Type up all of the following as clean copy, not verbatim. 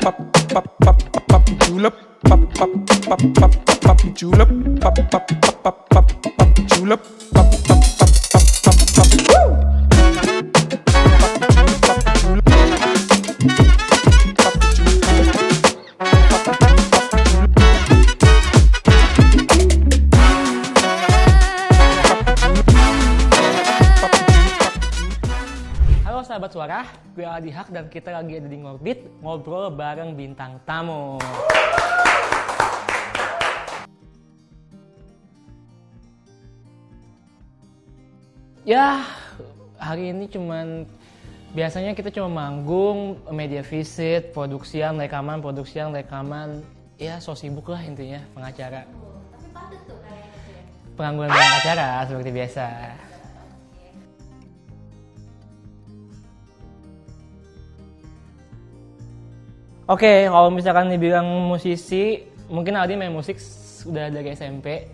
pop pop pop pop julep pop pop pop pop pop julep pop pop pop pop pop julep pop pop pop pop pop pop Halo sahabat suara, gue Aldi Haq dan kita lagi ada di Ngorbit, ngobrol bareng bintang tamu. Ya, hari ini biasanya kita cuma manggung, media visit, produksian, rekaman, ya so sibuk lah intinya pengacara. Tapi patut tuh kayaknya tuh ya. Pengangguran pengacara seperti biasa. Oke, kalau misalkan dibilang musisi, mungkin Aldi main musik sudah dari SMP,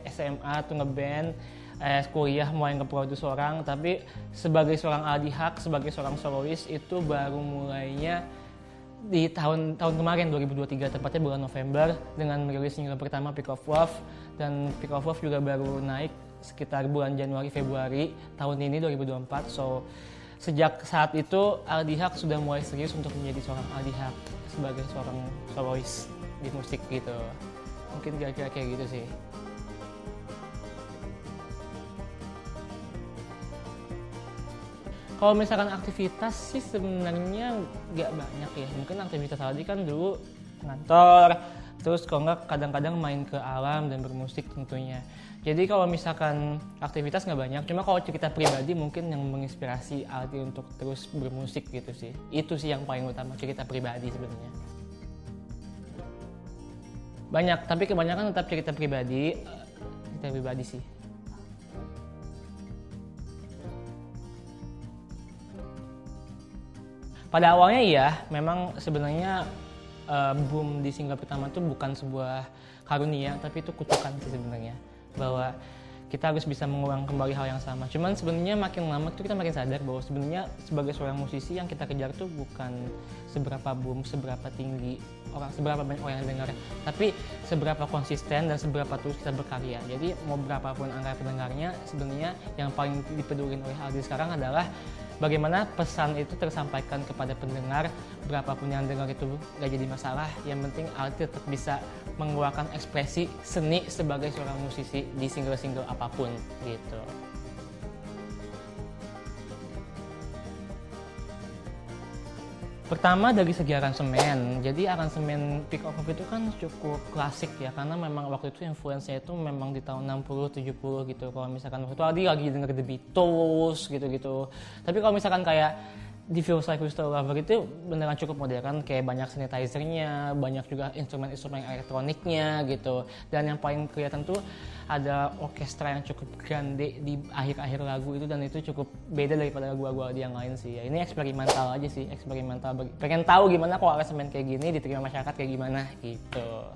SMA tuh ngeband, kuliah mulai nge-produce orang, tapi sebagai seorang Aldi Haq, sebagai seorang solois itu baru mulainya di tahun kemarin 2023, tepatnya bulan November dengan merilis single pertama Peak of Love, dan Peak of Love juga baru naik sekitar bulan Januari Februari tahun ini 2024. So sejak saat itu Aldi Haq sudah mulai serius untuk menjadi seorang Aldi Haq sebagai seorang solois di musik gitu. Mungkin kira-kira kayak gitu sih. Kalau misalkan aktivitas sih sebenarnya nggak banyak ya. Mungkin aktivitas Aldi kan dulu ngantor, terus kalau nggak kadang-kadang main ke alam dan bermusik tentunya. Jadi kalau misalkan aktivitas nggak banyak, cuma kalau cerita pribadi mungkin yang menginspirasi Aldi untuk terus bermusik gitu sih. Itu sih yang paling utama, cerita pribadi sebenarnya. Banyak, tapi kebanyakan tetap cerita pribadi sih. Pada awalnya iya, memang sebenarnya boom di single pertama itu bukan sebuah karunia, tapi itu kutukan sih sebenarnya. Bahwa kita harus bisa mengulang kembali hal yang sama. Cuman sebenarnya makin lama tuh kita makin sadar bahwa sebenarnya sebagai seorang musisi yang kita kejar tuh bukan seberapa boom, seberapa tinggi seberapa banyak orang yang dengar, tapi seberapa konsisten dan seberapa terus kita berkarya. Jadi mau berapapun angka pendengarnya, sebenarnya yang paling dipedulin oleh Aldi sekarang adalah bagaimana pesan itu tersampaikan kepada pendengar, berapapun yang dengar itu gak jadi masalah. Yang penting Aldi tetap bisa mengeluarkan ekspresi seni sebagai seorang musisi di single-single apapun gitu. Pertama dari segi aransemen, jadi aransemen Peak of Love itu kan cukup klasik ya, karena memang waktu itu influence-nya itu memang di tahun 60-70 gitu. Kalau misalkan waktu itu Aldi lagi denger The Beatles gitu-gitu. Tapi kalau misalkan kayak di Feels Like We Still Love itu beneran cukup modern, kayak banyak synthesizer-nya, banyak juga instrumen-instrumen elektroniknya gitu. Dan yang paling kelihatan tuh ada orkestra yang cukup grande di akhir-akhir lagu itu, dan itu cukup beda daripada lagu-lagu yang lain sih. Ya, ini eksperimental aja sih, pengen tahu gimana kalau aransemen kayak gini diterima masyarakat kayak gimana gitu.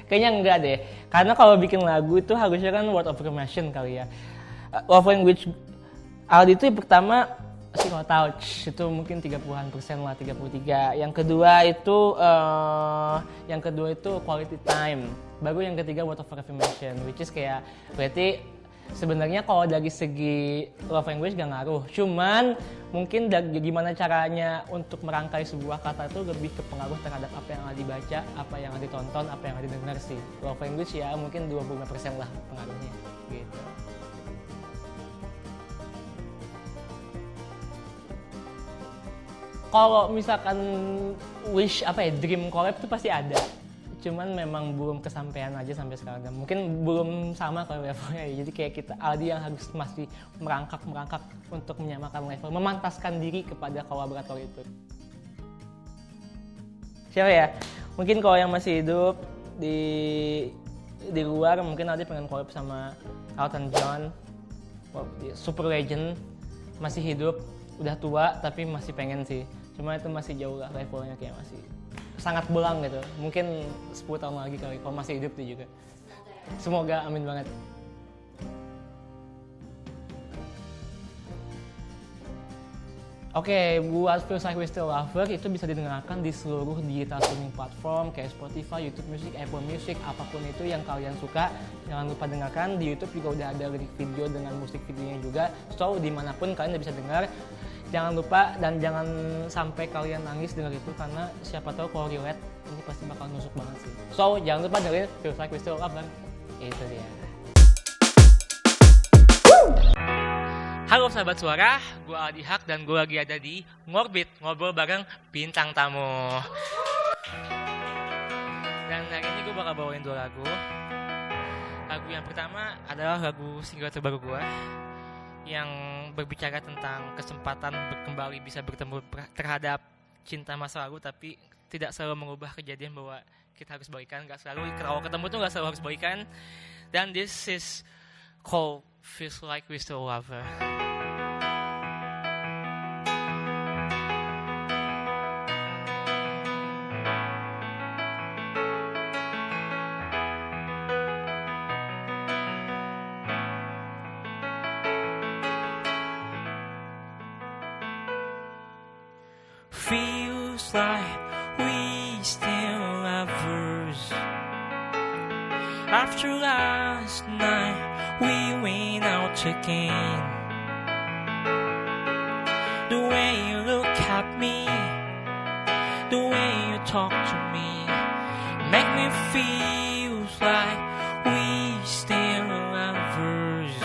Kayaknya enggak deh, karena kalau bikin lagu itu harusnya kan word of affirmation kali ya. Love language Aldi itu pertama physical touch, itu mungkin 30% lah, 33. Yang kedua itu quality time. Baru yang ketiga word of affirmation, which is kayak berarti sebenarnya kalau dari segi love language gak ngaruh, cuman mungkin gimana caranya untuk merangkai sebuah kata itu lebih ke pengaruh terhadap apa yang Aldi baca, apa yang Aldi tonton, apa yang Aldi dengar sih. Love language ya mungkin 25% lah pengaruhnya gitu. Kalau misalkan dream collab itu pasti ada. Cuman memang belum kesampaian aja sampai sekarang. Mungkin belum sama kalau levelnya. Jadi kayak kita Aldi yang harus masih merangkak untuk menyamakan level, memantaskan diri kepada kolaborator itu. Siapa ya? Mungkin kalau yang masih hidup di luar, mungkin Aldi pengen collab sama Elton John, super legend, masih hidup, udah tua tapi masih pengen sih. Cuma itu masih jauh lah levelnya, kayak masih sangat belang gitu. Mungkin 10 tahun lagi kali kalau masih hidup dia juga. Semoga, amin banget. Oke, buat Feels Like We Still Love Her itu bisa didengarkan di seluruh digital streaming platform kayak Spotify, YouTube Music, Apple Music, apapun itu yang kalian suka. Jangan lupa dengarkan, di YouTube juga udah ada lirik video dengan musik videonya juga. So, dimanapun kalian bisa dengar. Jangan lupa dan jangan sampai kalian nangis dengar itu karena siapa tahu kalau relate ini pasti bakal nusuk banget sih. So, jangan lupa dengerin Feels Like We Still Love Her. Itu dia. Halo sahabat suara, gue Aldi Haq dan gue lagi ada di Ngorbit, ngobrol bareng bintang tamu. Dan hari ini gue bakal bawain 2 lagu. Lagu yang pertama adalah lagu single terbaru gue yang berbicara tentang kesempatan kembali bisa bertemu terhadap cinta masa lalu, tapi tidak selalu mengubah kejadian bahwa kita harus balikan. Gak selalu, kalau ketemu tuh gak selalu harus balikan. Dan this is called Feels Like We Still Love Her. Feels like we still lovers. After last night, we went out again. The way you look at me, the way you talk to me, make me feel like we still lovers.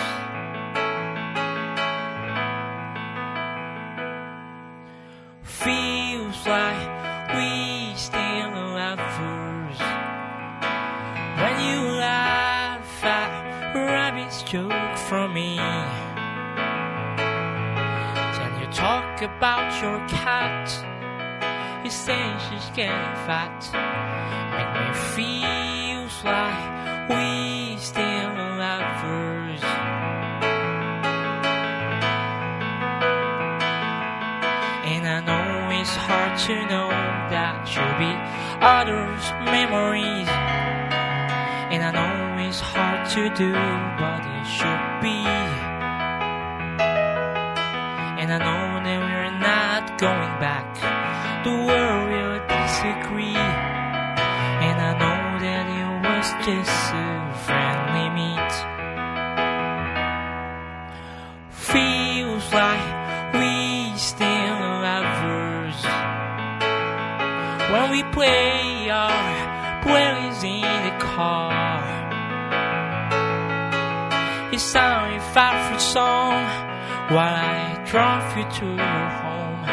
Feels like we still lovers. When you laugh at rabbit's joke from me, then you talk about your cat. You say she's getting fat. Make me feel like we still lovers. And I know it's hard to know that you'll be others' memories. And I know it's hard to do, but it should be. And I know that we're not going back. The world will disagree. And I know that it was just a friendly meet. Feels like we still lovers. When we play our playlist in the car, it's our favorite song while I drive you to your home.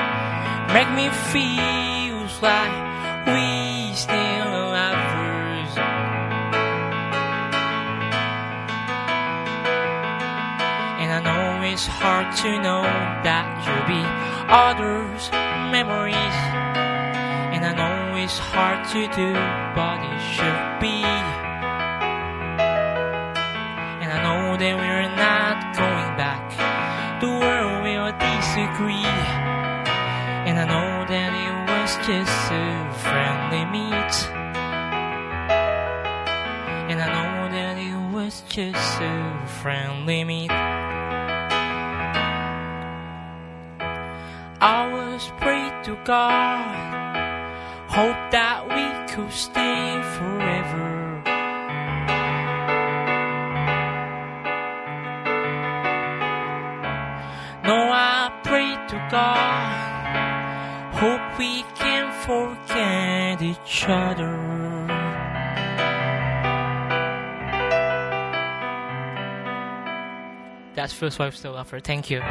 Make me feel like we still lovers. And I know it's hard to know that you'll be others' memories. And I know it's hard to do, but it should be. And I know that we're not going back. The world will disagree. And I know that it was just a friendly meet. And I know that it was just a friendly meet. I was praying to God, hope that we could stay forever. No, I pray to God, hope we can forget each other. That's Feels Like We Still Love Her. Thank you.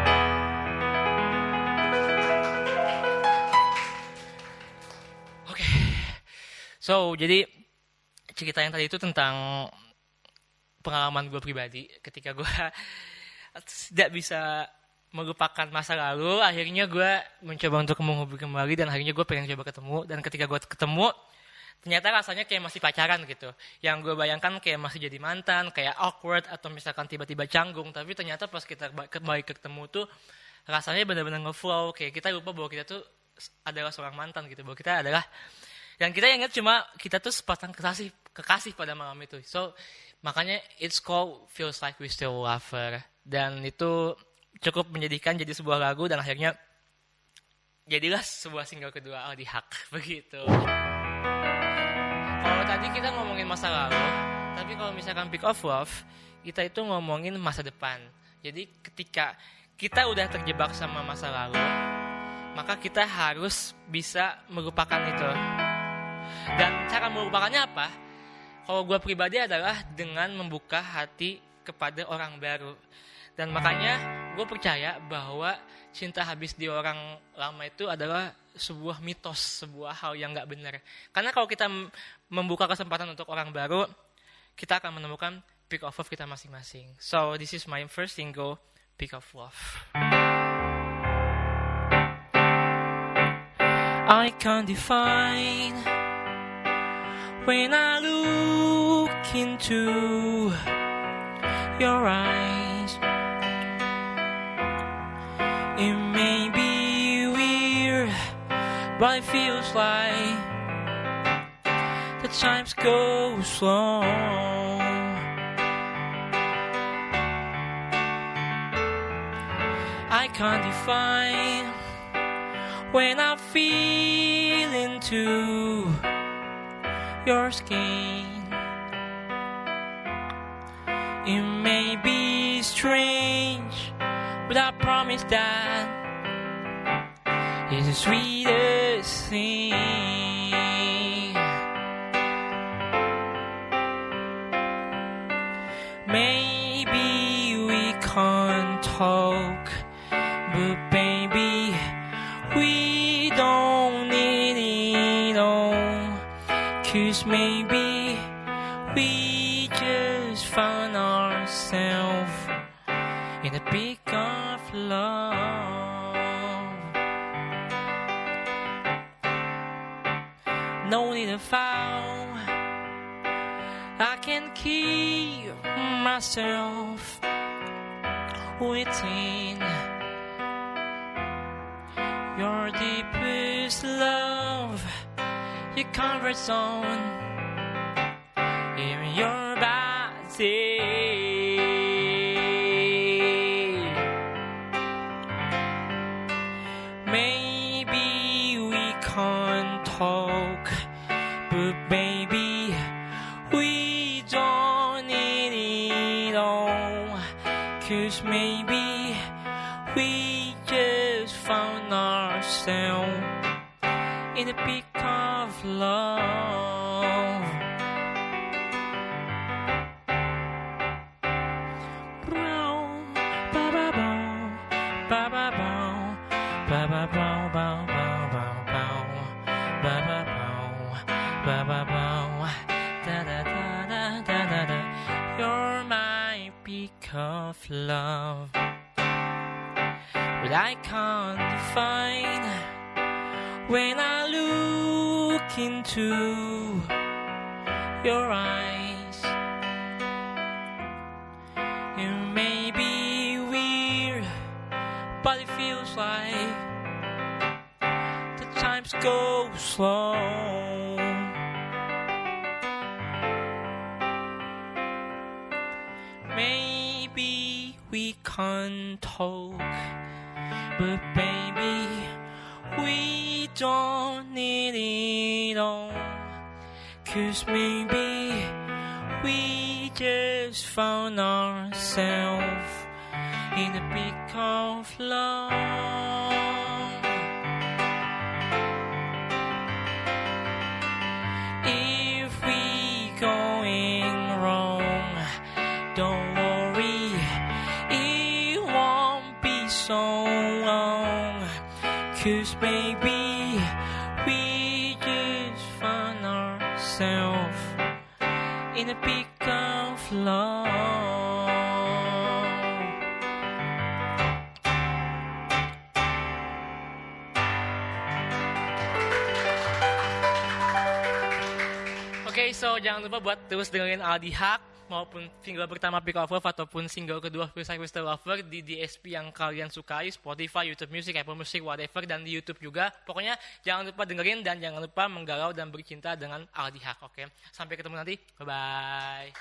So, jadi cerita yang tadi itu tentang pengalaman gue pribadi ketika gue tidak bisa melupakan masa lalu. Akhirnya gue mencoba untuk menghubungi kembali dan akhirnya gue pengen coba ketemu. Dan ketika gue ketemu, ternyata rasanya kayak masih pacaran gitu. Yang gue bayangkan kayak masih jadi mantan, kayak awkward atau misalkan tiba-tiba canggung. Tapi ternyata pas kita kembali ketemu tuh rasanya benar-benar nge-flow. Kayak kita lupa bahwa kita tuh adalah seorang mantan gitu. Bahwa kita adalah... Dan kita ingat cuma kita tuh sepasang kekasih pada malam itu. So, makanya it's called Feels Like We Still Love Her. Dan itu cukup menyedihkan jadi sebuah lagu dan akhirnya jadilah sebuah single kedua Aldi Haq begitu. Kalau tadi kita ngomongin masa lalu, tapi kalau misalkan Peak of Love, kita itu ngomongin masa depan. Jadi ketika kita udah terjebak sama masa lalu, maka kita harus bisa melupakan itu. Dan cara melupakannya apa? Kalau gue pribadi adalah dengan membuka hati kepada orang baru. Dan makanya gue percaya bahwa cinta habis di orang lama itu adalah sebuah mitos, sebuah hal yang gak benar. Karena kalau kita membuka kesempatan untuk orang baru, kita akan menemukan peak of love kita masing-masing. So this is my first single, Peak of Love. I can't define when I look into your eyes. It may be weird, but it feels like the times go slow. I can't define when I feel into your skin. It may be strange, but I promise that it's the sweetest thing. Maybe we can't talk, but baby, we don't need it all. 'Cause maybe we just found ourselves in the peak of love. No need to vow, I can keep myself within your deepest love, your comfort zone, in your body. Maybe we can't talk, but baby, we don't need it all. 'Cause maybe we just found ourselves in the peak of love. You're my peak of love, but I can't define when I look into your eyes. It may be weird, but it feels like the times go slow. Maybe we can't talk, but baby, we don't need it all. 'Cause maybe we just found ourselves in the peak of love. If we going wrong, don't worry, it won't be so long. 'Cause baby, we just found ourselves in the peak of love. Oke, so jangan lupa buat terus dengerin Aldi Haq maupun single pertama Peak of Love ataupun single kedua Precise Crystal Lover di DSP yang kalian sukai, Spotify, YouTube Music, Apple Music, whatever, dan di YouTube juga. Pokoknya jangan lupa dengerin dan jangan lupa menggalau dan bercinta dengan Aldi Haq. Oke, sampai ketemu nanti. Bye-bye.